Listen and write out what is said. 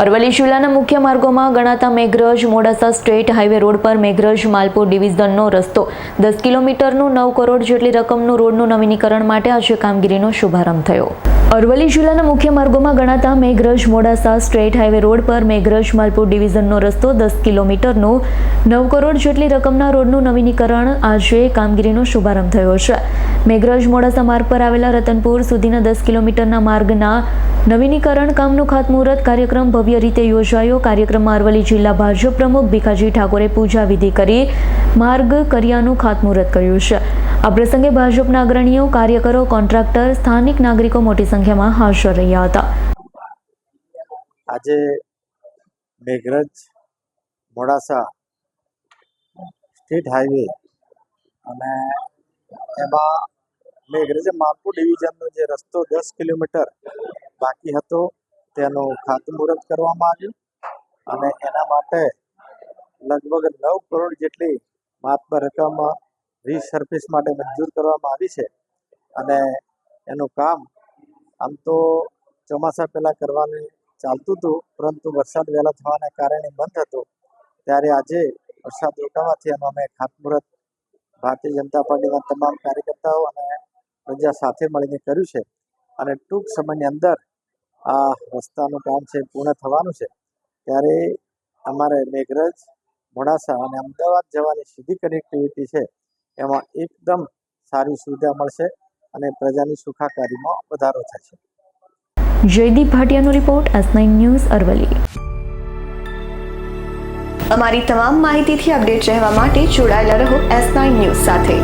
અરવલ્લી જિલ્લાના મુખ્ય માર્ગોમાં ગણાતા Meghraj Modasa state highway road પર મેઘરજ માલપુર ડિવિઝનનો રસ્તો 10 કિલોમીટરનું 9 કરોડ જેટલી રકમનું રોડનું નવીનીકરણ માટે આજે કામગીરીનો શુભારંભ થયો। અરવલ્લી જિલ્લાના મુખ્ય માર્ગોમાં ગણાતા Meghraj Modasa state highway road પર મેઘરજ માલપુર ડિવિઝનનો રસ્તો 10 કિલોમીટરનું 9 કરોડ જેટલી રકમના રોડનું નવીનીકરણ આજે કામગીરીનો શુભારંભ થયો છે। મેઘરજ મોડાસા માર્ગ પર આવેલા રતનપુર સુધીના 10 કિલોમીટરના માર્ગના નવીનીકરણ કામનું ખાતમુહૂર્ત કાર્યક્રમ ભવ્ય રીતે યોજાયો। કાર્યક્રમમાં અરવલ્લી જિલ્લા ભાજપ પ્રમુખ ભીખાજી ઠાકોરે પૂજા વિધિ કરી માર્ગ કર્યાનું ખાતમુહૂર્ત કર્યું છે। આ પ્રસંગે ભાજપના અગ્રણીઓ, કાર્યકરો, કોન્ટ્રાક્ટર, સ્થાનિક નાગરિકો મોટી સંખ્યામાં હાજર રહ્યા હતા। આજે મેઘરજ મોડાસા સ્ટેટ હાઈવે અને એમાં મેઘરજ માલપુર ડિવિઝનનો જે રસ્તો 10 કિલોમીટર બાકી હતો તેનું ખાતમુહૂર્ત કરવામાં આવ્યું અને એના માટે લગભગ 9 કરોડ જેટલી માત્ર રકમ રીસર્ફેસ માટે મંજૂર કરવામાં આવી છે અને એનું કામ આમ તો ચોમાસા પહેલાં કરવાનું ચાલતું હતું, પરંતુ વરસાદ વહેલા થવાના કારણે બંધ હતો। ત્યારે આજે વરસાદ રોકાવાથી એનું અમે ખાતમુહૂર્ત ભારતીય જનતા પાર્ટીના તમામ કાર્યકર્તાઓ અને પ્રજા સાથે મળીને કર્યું છે અને ટૂંક સમયની અંદર આ રસ્તાનું કામ છે પૂર્ણ થવાનું છે। ત્યારે અમારે મેઘરજ મોડાસા અને અમદાવાદ જવાની સીધી કનેક્ટિવિટી છે એમાં એકદમ સારી સુવિધા મળશે અને પ્રજાની સુખાકારીમાં વધારો થશે। જયદીપ ભાટિયાનો રિપોર્ટ, S9 ન્યૂઝ, અરવલ્લી। અમારી તમામ માહિતીથી અપડેટ રહેવા માટે જોડાયેલા રહો S9 ન્યૂઝ સાથે।